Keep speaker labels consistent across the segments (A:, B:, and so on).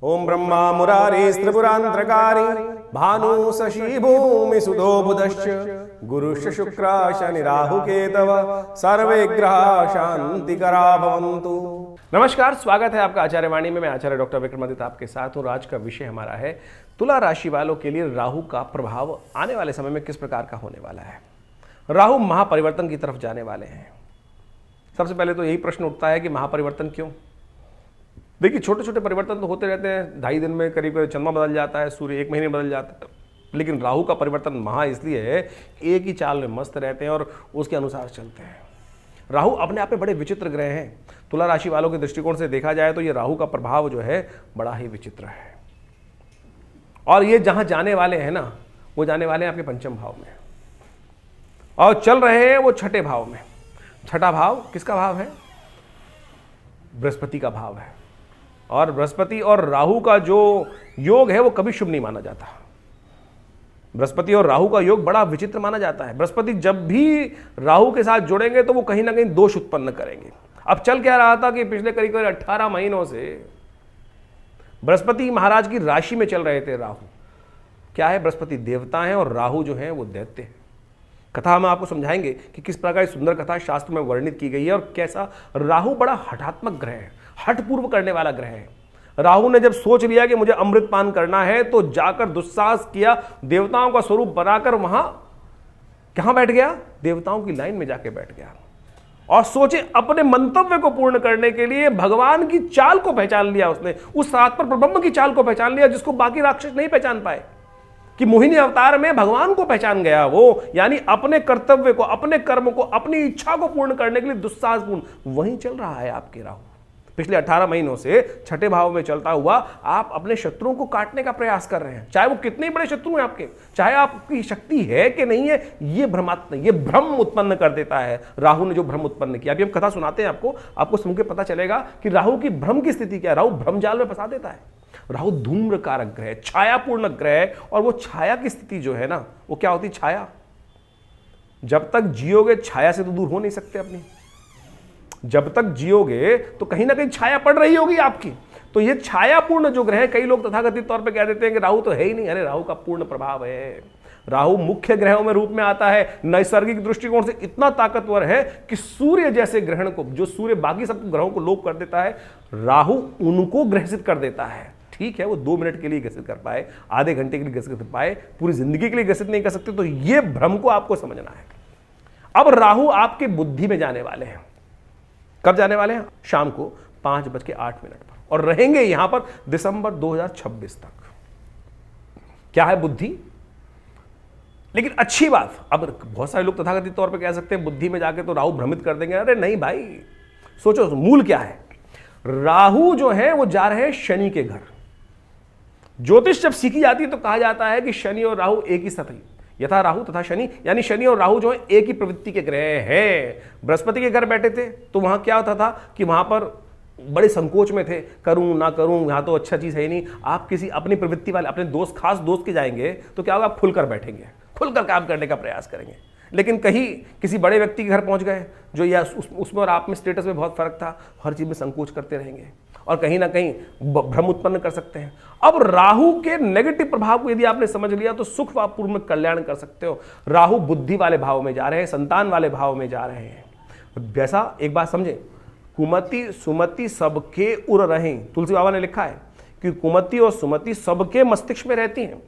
A: ओम ब्रह्मा मुरारी त्रिपुरांतरकारी भानु शशि भूमि सुधो बुधश्च गुरुश्च शुक्र शनि राहु केतव सर्वे ग्रह शांतिकरा भवन्तु। नमस्कार, स्वागत है आपका आचार्य वाणी में। मैं आचार्य डॉक्टर विक्रमादित्य आपके साथ हूँ। आज का विषय हमारा है तुला राशि वालों के लिए राहु का प्रभाव आने वाले समय में किस प्रकार का होने वाला है। राहु महापरिवर्तन की तरफ जाने वाले हैं। सबसे पहले तो यही प्रश्न उठता है कि महापरिवर्तन क्यों। देखिए, छोटे छोटे परिवर्तन तो होते रहते हैं। 2.5 दिन में करीब चंद्रमा बदल जाता है, सूर्य 1 महीने में बदल जाता है, लेकिन राहु का परिवर्तन महा इसलिए है कि एक ही चाल में मस्त रहते हैं और उसके अनुसार चलते हैं। राहु अपने आप में बड़े विचित्र ग्रह हैं। तुला राशि वालों के दृष्टिकोण से देखा जाए तो ये राहु का प्रभाव जो है बड़ा ही विचित्र है। और ये जहां जाने वाले हैं ना, वो जाने वाले हैं आपके पंचम भाव में और चल रहे हैं वो छठे भाव में। छठा भाव किसका भाव है? बृहस्पति का भाव है। और बृहस्पति और राहु का जो योग है वो कभी शुभ नहीं माना जाता। बृहस्पति और राहु का योग बड़ा विचित्र माना जाता है। बृहस्पति जब भी राहु के साथ जुड़ेंगे तो वो कहीं ना कहीं दोष उत्पन्न करेंगे। अब चल क्या रहा था कि पिछले करीब 18 महीनों से बृहस्पति महाराज की राशि में चल रहे थे। राहु क्या है? बृहस्पति देवता है और राहु जो है वो दैत्य है। कथा हम आपको समझाएंगे कि किस प्रकार सुंदर कथा शास्त्र में वर्णित की गई है और कैसा राहु बड़ा हठात्मक ग्रह है, हठपूर्व करने वाला ग्रह है। राहु ने जब सोच लिया कि मुझे अमृत पान करना है तो जाकर दुस्साहस किया, देवताओं का स्वरूप बनाकर वहां कहां बैठ गया? देवताओं की लाइन में जाके बैठ गया और सोचे अपने मंतव्य को पूर्ण करने के लिए भगवान की चाल को पहचान लिया। उसने उस रात पर ब्रह्म की चाल को पहचान लिया जिसको बाकी राक्षस नहीं पहचान पाए, कि मोहिनी अवतार में भगवान को पहचान गया वो। यानी अपने कर्तव्य को, अपने कर्म को, अपनी इच्छा को पूर्ण करने के लिए दुस्साहसपूर्ण वहीं चल रहा है आपके राहु। पिछले 18 महीनों से छठे भाव में चलता हुआ आप अपने शत्रुओं को काटने का प्रयास कर रहे हैं, चाहे वो कितने बड़े शत्रु हैं आपके, चाहे आपकी शक्ति है कि नहीं है। ये भ्रम उत्पन्न कर देता है। राहु ने जो भ्रम उत्पन्न किया, अभी हम कथा सुनाते हैं आपको सुन के पता चलेगा कि राहु की भ्रम की स्थिति क्या है। राहु भ्रमजाल में फंसा देता है। राहु धूम्र कारक ग्रह, छायापूर्ण ग्रह, और वो छाया की स्थिति जो है ना, वो क्या होती? छाया। जब तक जियोगे छाया से तो दूर हो नहीं सकते अपनी। जब तक जियोगे तो कहीं ना कहीं छाया पड़ रही होगी आपकी। तो ये छायापूर्ण जो ग्रह है, कई लोग तथाकथित तौर पे कह देते हैं कि राहु तो है ही नहीं। अरे राहु का पूर्ण प्रभाव है। राहु मुख्य ग्रहों में रूप में आता है। नैसर्गिक दृष्टिकोण से इतना ताकतवर है कि सूर्य जैसे ग्रहण को, जो सूर्य बाकी सब ग्रहों को लोप कर देता है, राहु उनको ग्रसित कर देता है। ठीक है, वो 2 मिनट के लिए ग्रसित कर पाए, आधे घंटे के लिए ग्रसित कर पाए, पूरी जिंदगी के लिए ग्रसित नहीं कर सकते। तो ये भ्रम को आपको समझना है। अब राहु आपके बुद्धि में जाने वाले हैं। कब जाने वाले हैं? शाम को 5:08 पर, और रहेंगे यहां पर दिसंबर 2026 तक। क्या है? बुद्धि। लेकिन अच्छी बात, अब बहुत सारे लोग तथाकथित तौर पे कह सकते हैं बुद्धि में जाके तो राहु भ्रमित कर देंगे। अरे नहीं भाई, सोचो मूल क्या है। राहु जो है वो जा रहे हैं शनि के घर। ज्योतिष जब सीखी जाती है तो कहा जाता है कि शनि और राहु एक ही साथ, यथा राहु तथा शनि, यानी शनि और राहु जो है एक ही प्रवृत्ति के ग्रह हैं। बृहस्पति के घर बैठे थे तो वहां क्या होता था कि वहां पर बड़े संकोच में थे, करूं ना करूं, यहां तो अच्छा चीज है ही नहीं। आप किसी अपनी प्रवृत्ति वाले, अपने दोस्त, खास दोस्त के जाएंगे तो क्या होगा? आप खुलकर बैठेंगे, खुलकर काम करने का प्रयास करेंगे। लेकिन कहीं किसी बड़े व्यक्ति के घर पहुंच गए जो या उसमें और आप में स्टेटस में बहुत फर्क था, हर चीज में संकोच करते रहेंगे और कहीं ना कहीं भ्रम उत्पन्न कर सकते हैं। अब राहु के नेगेटिव प्रभाव को यदि आपने समझ लिया तो सुख व पूर्ण कल्याण कर सकते हो। राहु बुद्धि वाले भाव में जा रहे हैं, संतान वाले भाव में जा रहे हैं। जैसा एक बात समझे, कुमति सुमति सबके उर रहें, तुलसी बाबा ने लिखा है कि कुमति और सुमति सबके मस्तिष्क में रहती हैं।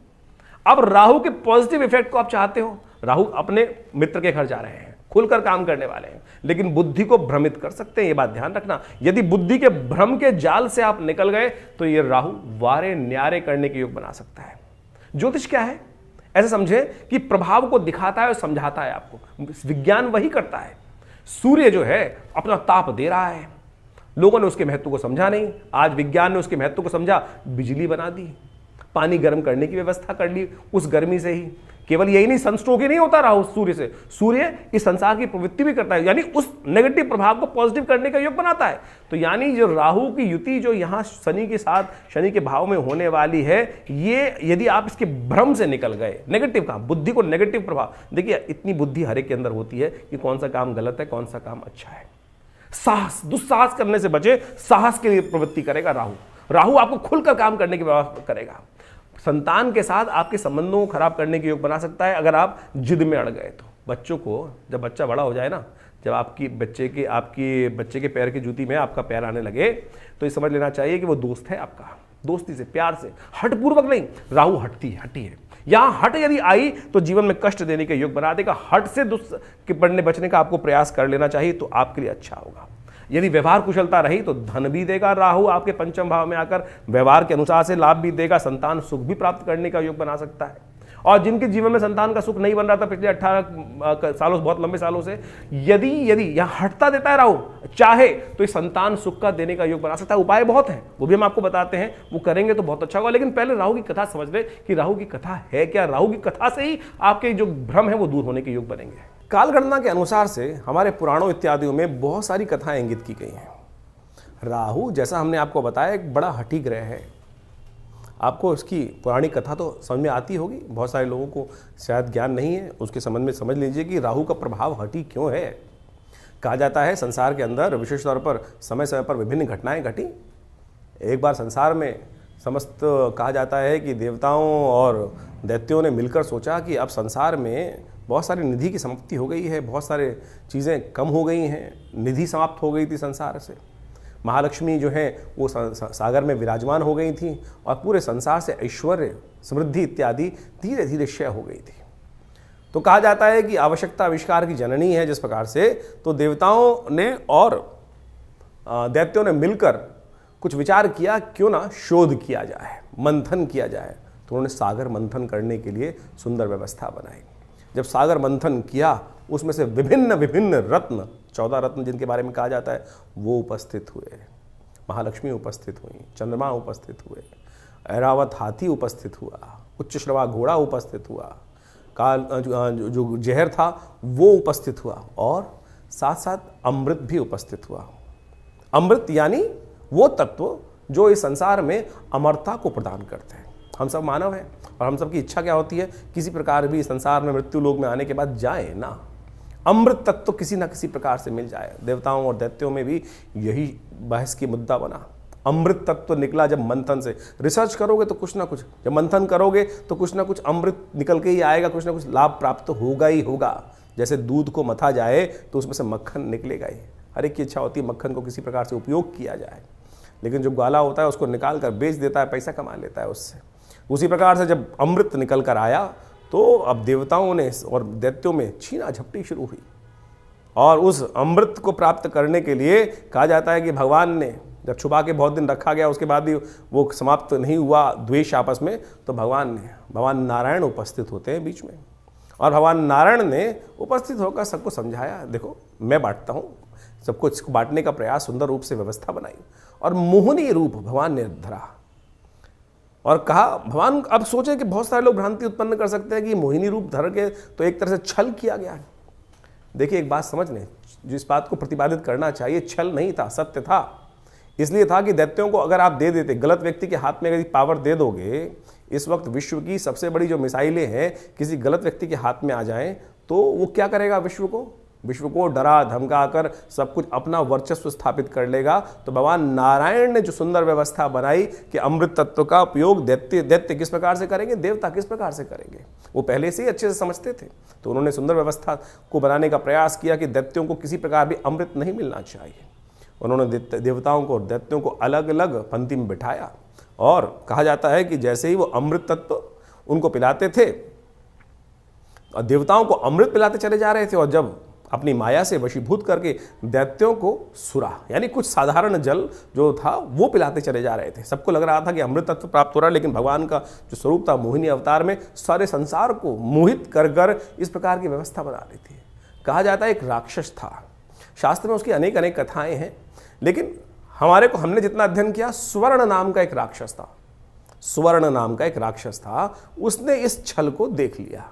A: अब राहु के पॉजिटिव इफेक्ट को आप चाहते हो। राहु अपने मित्र के घर जा रहे हैं, खुलकर काम करने वाले हैं, लेकिन बुद्धि को भ्रमित कर सकते हैं। ये बात ध्यान रखना। यदि बुद्धि के भ्रम के जाल से आप निकल गए तो ये राहु वारे न्यारे करने के योग बना सकता है। ज्योतिष क्या है? ऐसे समझे कि प्रभाव को दिखाता है और समझाता है आपको। विज्ञान वही करता है। सूर्य जो है अपना ताप दे रहा है, लोगों ने उसके महत्व को समझा नहीं। आज विज्ञान ने उसके महत्व को समझा, बिजली बना दी, पानी गर्म करने की व्यवस्था कर ली उस गर्मी से ही। केवल यही नहीं, सनस्ट्रोक ही नहीं होता राहु सूर्य से, सूर्य इस संसार की प्रवृत्ति भी करता है, यानी उस नेगेटिव प्रभाव को पॉजिटिव करने का योग बनाता है। तो यानी जो राहु की युति जो यहां शनि के साथ, शनि के भाव में होने वाली है, ये यदि आप इसके भ्रम से निकल गए, नेगेटिव का, बुद्धि को नेगेटिव प्रभाव, देखिए इतनी बुद्धि हर एक के अंदर होती है कि कौन सा काम गलत है, कौन सा काम अच्छा है। साहस, दुस्साहस करने से बचे, साहस के लिए प्रवृत्ति करेगा राहु। राहु आपको खुलकर काम करने की व्यवस्था करेगा। संतान के साथ आपके संबंधों को खराब करने के योग बना सकता है अगर आप जिद में अड़ गए तो। बच्चों को, जब बच्चा बड़ा हो जाए ना, जब आपके बच्चे के पैर की जूती में आपका पैर आने लगे, तो ये समझ लेना चाहिए कि वो दोस्त है आपका। दोस्ती से, प्यार से, हठपूर्वक नहीं। राहु हटी है। यहां हट यदि आई तो जीवन में कष्ट देने के योग बना देगा। हट से बचने का आपको प्रयास कर लेना चाहिए, तो आपके लिए अच्छा होगा। यदि व्यवहार कुशलता रही तो धन भी देगा। राहु आपके पंचम भाव में आकर व्यवहार के अनुसार से लाभ भी देगा। संतान सुख भी प्राप्त करने का योग बना सकता है। और जिनके जीवन में संतान का सुख नहीं बन रहा था पिछले 18 सालों, बहुत लंबे सालों से, यदि यहां हटता देता है राहु, चाहे तो इस संतान सुख का देने का योग बना सकता है। उपाय बहुत है, वो भी हम आपको बताते हैं, वो करेंगे तो बहुत अच्छा होगा। लेकिन पहले राहु की कथा समझ ले कि राहु की कथा है क्या। राहु की कथा से ही आपके जो भ्रम है वो दूर होने के योग बनेंगे। कालगणना के अनुसार से हमारे पुराणों इत्यादियों में बहुत सारी कथाएं इंगित की गई हैं। राहु, जैसा हमने आपको बताया, एक बड़ा हठी ग्रह है। आपको इसकी पुरानी कथा तो समझ में आती होगी, बहुत सारे लोगों को शायद ज्ञान नहीं है। उसके संबंध में समझ लीजिए कि राहु का प्रभाव हठी क्यों है। कहा जाता है संसार के अंदर विशेष तौर पर समय समय पर विभिन्न घटनाएं घटी। एक बार संसार में समस्त कहा जाता है कि देवताओं और दैत्यों ने मिलकर सोचा कि अब संसार में बहुत सारी निधि की समाप्ति हो गई है, बहुत सारे चीज़ें कम हो गई हैं, निधि समाप्त हो गई थी संसार से। महालक्ष्मी जो है वो सागर में विराजमान हो गई थी और पूरे संसार से ऐश्वर्य, समृद्धि इत्यादि धीरे धीरे क्षय हो गई थी। तो कहा जाता है कि आवश्यकता आविष्कार की जननी है। जिस प्रकार से तो देवताओं ने और दैत्यों ने मिलकर कुछ विचार किया, क्यों ना शोध किया जाए, मंथन किया जाए। तो उन्होंने सागर मंथन करने के लिए सुंदर व्यवस्था बनाई। जब सागर मंथन किया, उसमें से विभिन्न विभिन्न रत्न, 14 रत्न जिनके बारे में कहा जाता है, वो उपस्थित हुए। महालक्ष्मी उपस्थित हुई, चंद्रमा उपस्थित हुए, ऐरावत हाथी उपस्थित हुआ, उच्च श्रवा घोड़ा उपस्थित हुआ, काल जो जहर था वो उपस्थित हुआ, और साथ साथ अमृत भी उपस्थित हुआ। अमृत यानी वो तत्व जो इस संसार में अमरता को प्रदान करते हैं। हम सब मानव हैं और हम सब की इच्छा क्या होती है, किसी प्रकार भी संसार में मृत्यु लोक में आने के बाद जाए ना, अमृत तत्व तो किसी ना किसी प्रकार से मिल जाए। देवताओं और दैत्यों में भी यही बहस की मुद्दा बना। अमृत तत्व तो निकला जब मंथन से। रिसर्च करोगे तो कुछ ना कुछ, जब मंथन करोगे तो कुछ ना कुछ अमृत निकल के ही आएगा, कुछ ना कुछ लाभ प्राप्त होगा ही होगा। जैसे दूध को मथा जाए तो उसमें से मक्खन निकलेगा ही। हर एक की इच्छा होती है मक्खन को किसी प्रकार से उपयोग किया जाए, लेकिन जो ग्वाला होता है उसको निकाल कर बेच देता है, पैसा कमा लेता है उससे। उसी प्रकार से जब अमृत निकल कर आया तो अब देवताओं ने और दैत्यों में छीना झपटी शुरू हुई। और उस अमृत को प्राप्त करने के लिए कहा जाता है कि भगवान ने जब छुपा के बहुत दिन रखा गया, उसके बाद भी वो समाप्त नहीं हुआ द्वेष आपस में, तो भगवान नारायण उपस्थित होते हैं बीच में। और भगवान नारायण ने उपस्थित होकर सबको समझाया, देखो मैं बांटता हूँ, सबको इसको बांटने का प्रयास, सुंदर रूप से व्यवस्था बनाई। और मोहिनी रूप भगवान ने धरा और कहा, भगवान अब सोचे कि बहुत सारे लोग भ्रांति उत्पन्न कर सकते हैं कि मोहिनी रूप धर के तो एक तरह से छल किया गया। देखिए एक बात समझ लें, जो इस बात को प्रतिपादित करना चाहिए, छल नहीं था, सत्य था। इसलिए था कि दैत्यों को अगर आप दे देते, गलत व्यक्ति के हाथ में अगर पावर दे दोगे, इस वक्त विश्व की सबसे बड़ी जो मिसाइलें हैं किसी गलत व्यक्ति के हाथ में आ जाएं, तो वो क्या करेगा, विश्व को डरा धमका कर सब कुछ अपना वर्चस्व स्थापित कर लेगा। तो भगवान नारायण ने जो सुंदर व्यवस्था बनाई कि अमृत तत्व का उपयोग दैत्य किस प्रकार से करेंगे, देवता किस प्रकार से करेंगे, वो पहले से ही अच्छे से समझते थे। तो उन्होंने सुंदर व्यवस्था को बनाने का प्रयास किया कि दैत्यों को किसी प्रकार भी अमृत नहीं मिलना चाहिए। उन्होंने देवताओं को और दैत्यों को अलग अलग पंक्ति में बिठाया और कहा जाता है कि जैसे ही वो अमृत तत्व उनको पिलाते थे, और देवताओं को अमृत पिलाते चले जा रहे थे, और जब अपनी माया से वशीभूत करके दैत्यों को सुरा यानी कुछ साधारण जल जो था वो पिलाते चले जा रहे थे। सबको लग रहा था कि अमृत तत्व प्राप्त हो रहा है, लेकिन भगवान का जो स्वरूप था मोहिनी अवतार में सारे संसार को मोहित कर कर इस प्रकार की व्यवस्था बना रही थी। कहा जाता है एक राक्षस था, शास्त्र में उसकी अनेक अनेक कथाएं हैं, लेकिन हमने जितना अध्ययन किया, स्वर्ण नाम का एक राक्षस था। उसने इस छल को देख लिया,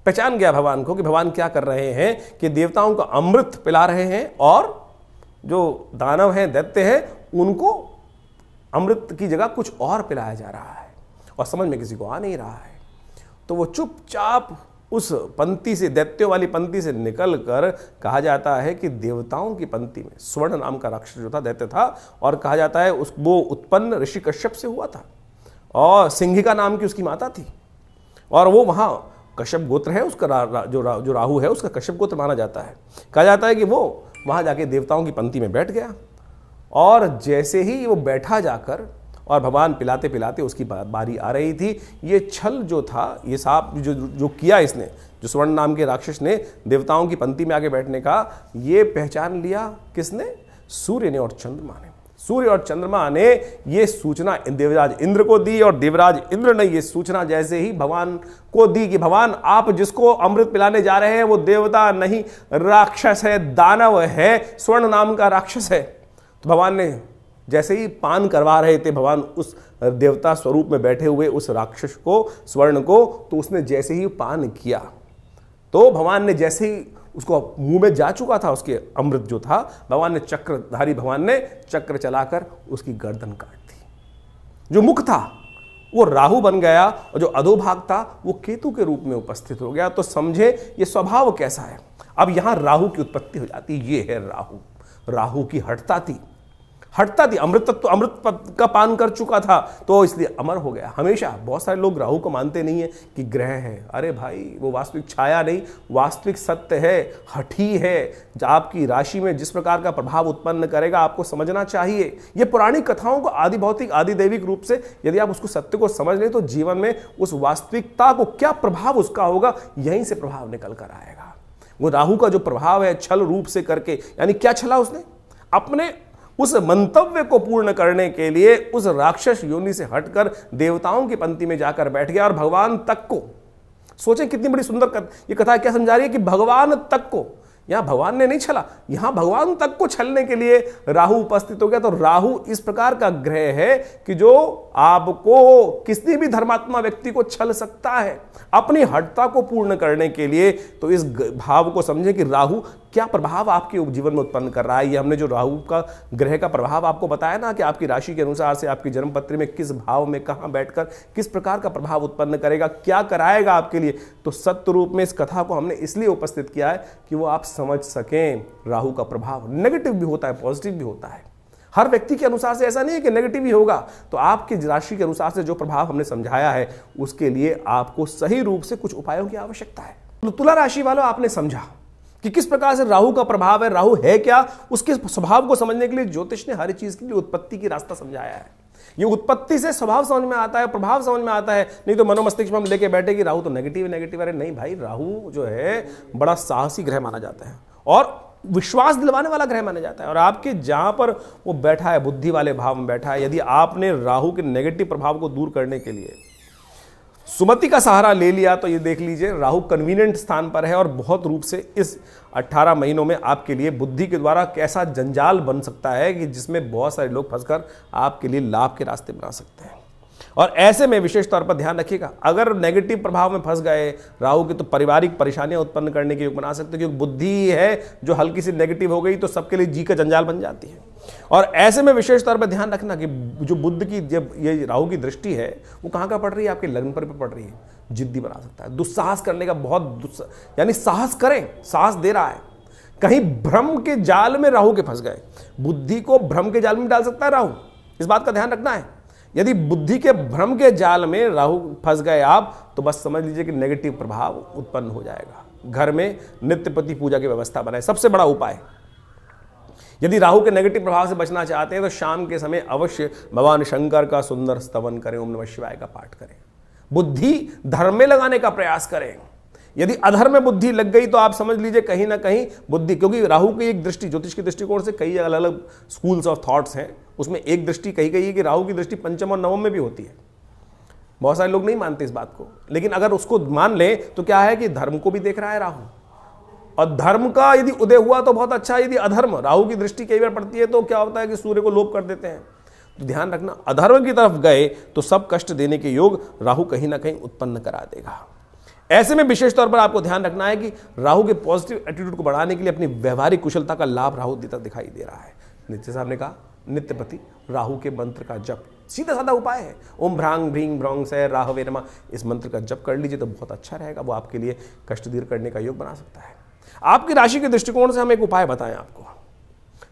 A: पहचान गया भगवान को कि भगवान क्या कर रहे हैं कि देवताओं को अमृत पिला रहे हैं और जो दानव हैं, दैत्य हैं, उनको अमृत की जगह कुछ और पिलाया जा रहा है और समझ में किसी को आ नहीं रहा है। तो वो चुपचाप उस पंक्ति से, दैत्यों वाली पंक्ति से निकल कर कहा जाता है कि देवताओं की पंक्ति में स्वर्ण नाम का राक्षस जो था, दैत्य था, और कहा जाता है वो उत्पन्न ऋषि कश्यप से हुआ था और सिंहिका नाम की उसकी माता थी, और वो वहाँ कश्यप गोत्र है उसका, जो राहु है उसका कश्यप गोत्र माना जाता है। कहा जाता है कि वो वहाँ जाके देवताओं की पंक्ति में बैठ गया, और जैसे ही वो बैठा जाकर और भगवान पिलाते पिलाते उसकी बारी आ रही थी, ये छल जो था, ये सांप जो किया इसने, जो स्वर्ण नाम के राक्षस ने देवताओं की पंक्ति में आके बैठने का, ये पहचान लिया किसने? सूर्य ने और चंद्रमा ने। सूर्य और चंद्रमा ने ये सूचना देवराज इंद्र को दी, और देवराज इंद्र ने ये सूचना जैसे ही भगवान को दी कि भगवान आप जिसको अमृत पिलाने जा रहे हैं वो देवता नहीं, राक्षस है, दानव है, स्वर्ण नाम का राक्षस है। तो भगवान ने जैसे ही पान करवा रहे थे भगवान उस देवता स्वरूप में बैठे हुए उस राक्षस को, स्वर्ण को, तो उसने जैसे ही पान किया तो भगवान ने जैसे ही उसको मुंह में जा चुका था उसके अमृत जो था, भगवान ने चक्रधारी भगवान ने चक्र चलाकर उसकी गर्दन काट दी। जो मुख था वो राहु बन गया और जो अधोभाग था वो केतु के रूप में उपस्थित हो गया। तो समझे ये स्वभाव कैसा है। अब यहां राहु की उत्पत्ति हो जाती, ये है राहु। राहु की हठता थी, अमृत का पान कर चुका था तो इसलिए अमर हो गया। हमेशा बहुत सारे लोग राहु को मानते नहीं है कि ग्रह है। अरे भाई वो वास्तविक छाया नहीं, वास्तविक सत्य है, हठी है। आपकी राशि में जिस प्रकार का प्रभाव उत्पन्न करेगा आपको समझना चाहिए। ये पुरानी कथाओं को आदि भौतिक आदि दैविक रूप से यदि आप उसको सत्य को समझ लें तो जीवन में उस वास्तविकता को क्या प्रभाव उसका होगा, यहीं से प्रभाव निकल कर आएगा। वो राहु का जो प्रभाव है छल रूप से करके, यानी क्या छला उसने? अपने उस मंतव्य को पूर्ण करने के लिए उस राक्षस योनि से हटकर देवताओं की पंक्ति में जाकर बैठ गया और भगवान तक को, सोचें कितनी बड़ी सुंदर ये कथा क्या समझा रही है कि भगवान तक को, यहां भगवान ने नहीं छला, यहां भगवान तक को छलने के लिए राहु उपस्थित हो गया। तो राहु इस प्रकार का ग्रह है कि जो आपको किसी भी धर्मात्मा व्यक्ति को छल सकता है अपनी हठता को पूर्ण करने के लिए। तो इस भाव को समझें कि राहु क्या प्रभाव आपके जीवन में उत्पन्न कर रहा है। ये हमने जो राहु का ग्रह का प्रभाव आपको बताया ना कि आपकी राशि के अनुसार से आपकी जन्म पत्री में किस भाव में कहां बैठकर किस प्रकार का प्रभाव उत्पन्न करेगा, क्या कराएगा आपके लिए। तो सत्य रूप में इस कथा को हमने इसलिए उपस्थित किया है कि वो आप समझ सकें राहु का प्रभाव नेगेटिव भी होता है, पॉजिटिव भी होता है। हर व्यक्ति के अनुसार से ऐसा नहीं है कि नेगेटिव ही होगा। तो आपकी राशि के अनुसार से जो प्रभाव हमने समझाया है उसके लिए आपको सही रूप से कुछ उपायों की आवश्यकता है। तो तुला राशि वालों, आपने समझा कि किस प्रकार से राहु का प्रभाव है, राहु है क्या, उसके स्वभाव को समझने के लिए ज्योतिष ने हर चीज के लिए उत्पत्ति की रास्ता समझाया है। ये उत्पत्ति से स्वभाव समझ में आता है, प्रभाव समझ में आता है। नहीं तो मनोमस्तिष्क में हम लेके बैठे कि राहु तो नेगेटिव है। नहीं भाई, राहु जो है बड़ा साहसी ग्रह माना जाता है और विश्वास दिलवाने वाला ग्रह माना जाता है। और आपके जहां पर वो बैठा है, बुद्धि वाले भाव में बैठा है, यदि आपने राहु के नेगेटिव प्रभाव को दूर करने के लिए सुमति का सहारा ले लिया तो ये देख लीजिए राहु कन्वीनियंट स्थान पर है और बहुत रूप से इस 18 महीनों में आपके लिए बुद्धि के द्वारा कैसा जंजाल बन सकता है कि जिसमें बहुत सारे लोग फंसकर आपके लिए लाभ के रास्ते बना सकते हैं। और ऐसे में विशेष तौर पर ध्यान रखिएगा, अगर नेगेटिव प्रभाव में फंस गए राहु के तो पारिवारिक परेशानियां उत्पन्न करने के योग बना सकते हैं, क्योंकि बुद्धि है जो हल्की सी नेगेटिव हो गई तो सबके लिए जी का जंजाल बन जाती है। और ऐसे में विशेष तौर पर ध्यान रखना कि जो बुद्ध की जब ये राहु की दृष्टि है वो कहाँ का पड़ रही है, आपके लग्न पर पड़ रही है, जिद्दी बना सकता है, दुस्साहस करने का बहुत यानी साहस करें, साहस दे रहा है। कहीं भ्रम के जाल में राहु के फंस गए, बुद्धि को भ्रम के जाल में डाल सकता है राहु, इस बात का ध्यान रखना है। यदि बुद्धि के भ्रम के जाल में राहु फंस गए आप तो बस समझ लीजिए कि नेगेटिव प्रभाव उत्पन्न हो जाएगा। घर में नित्यपति पूजा की व्यवस्था बनाए, सबसे बड़ा उपाय। यदि राहु के नेगेटिव प्रभाव से बचना चाहते हैं तो शाम के समय अवश्य भगवान शंकर का सुंदर स्तवन करें, ओम नमः शिवाय का पाठ करें, बुद्धि धर्म में लगाने का प्रयास करें। यदि अधर्म में बुद्धि लग गई तो आप समझ लीजिए कहीं ना कहीं बुद्धि, क्योंकि राहु की एक दृष्टि ज्योतिष के दृष्टिकोण से कई अलग अलग स्कूल्स ऑफ थॉट्स हैं, उसमें एक दृष्टि कही गई है कि राहु की दृष्टि पंचम और नवम में भी होती है। बहुत सारे लोग नहीं मानते इस बात को, लेकिन अगर उसको मान ले तो क्या है कि धर्म को भी देख रहा है राहु, और धर्म का यदि उदय हुआ तो बहुत अच्छा। यदि अधर्म, राहु की दृष्टि कई बार पड़ती है तो क्या होता है कि सूर्य को लोप कर देते हैं। तो ध्यान रखना, अधर्म की तरफ गए तो सब कष्ट देने के योग राहु कहीं ना कहीं उत्पन्न करा देगा। ऐसे में विशेष तौर पर आपको ध्यान रखना है कि राहु के पॉजिटिव एटीट्यूड को बढ़ाने के लिए अपनी व्यवहारिक कुशलता का लाभ राहु देता दिखाई दे रहा है। नित्य साहब ने कहा नित्यपति राहु के मंत्र का जप सीधा साधा उपाय है। ओम भ्रांग भ्रीं भ्रौंग से राहवे नमः, इस मंत्र का जप कर लीजिए तो बहुत अच्छा रहेगा, वो आपके लिए कष्ट दूर करने का योग बना सकता है। आपकी राशि के दृष्टिकोण से हम एक उपाय बताएं आपको।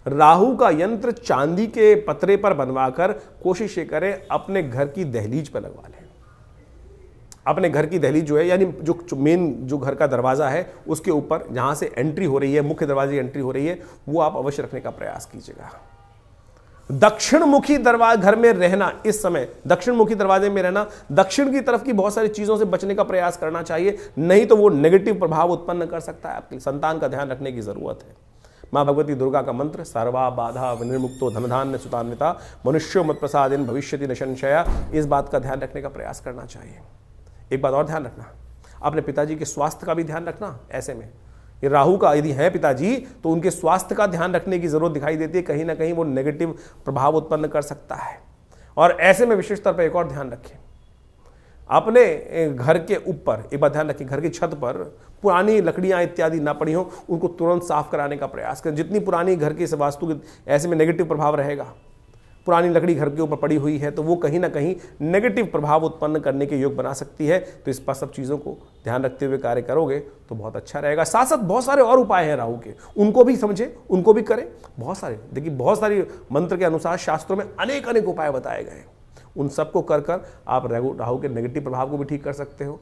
A: राहु का यंत्र चांदी के पतरे पर बनवाकर कोशिश ये करें अपने घर की दहलीज पर लगवा लें। अपने घर की दहलीज जो है, यानी जो मेन जो घर का दरवाजा है उसके ऊपर जहां से एंट्री हो रही है, मुख्य दरवाजे की एंट्री हो रही है, वो आप अवश्य रखने का प्रयास कीजिएगा। दक्षिण मुखी दरवाजे घर में रहना, इस समय दक्षिण मुखी दरवाजे में रहना, दक्षिण की तरफ की बहुत सारी चीजों से बचने का प्रयास करना चाहिए, नहीं तो वो नेगेटिव प्रभाव उत्पन्न कर सकता है। आपके संतान का ध्यान रखने की जरूरत है। मां भगवती दुर्गा का मंत्र सर्वा बाधा निर्मुक्तो धनधान्य सुतान्विता मनुष्यो मत प्रसादेन भविष्यति न संशया, इस बात का ध्यान रखने का प्रयास करना चाहिए। एक बात और ध्यान रखना, अपने पिताजी के स्वास्थ्य का भी ध्यान रखना। ऐसे में ये राहु का यदि है पिताजी तो उनके स्वास्थ्य का ध्यान रखने की जरूरत दिखाई देती है, कहीं ना कहीं वो नेगेटिव प्रभाव उत्पन्न कर सकता है। और ऐसे में विशेष तौर पर एक और ध्यान रखें, अपने घर के ऊपर एक बात ध्यान रखें, घर की छत पर पुरानी लकड़ियां इत्यादि ना पड़ी हो, उनको तुरंत साफ कराने का प्रयास करें। जितनी पुरानी घर की वास्तु ऐसे में नेगेटिव प्रभाव रहेगा, पुरानी लकड़ी घर के ऊपर पड़ी हुई है तो वो कहीं ना कहीं नेगेटिव प्रभाव उत्पन्न करने के योग बना सकती है। तो इस पर सब चीज़ों को ध्यान रखते हुए कार्य करोगे तो बहुत अच्छा रहेगा। साथ साथ बहुत सारे और उपाय हैं राहु के, उनको भी समझें, उनको भी करें। बहुत सारे, देखिए बहुत सारी मंत्र के अनुसार शास्त्रों में अनेक अनेक उपाय बताए गए हैं, उन सबको कर आप राहु के नेगेटिव प्रभाव को भी ठीक कर सकते हो।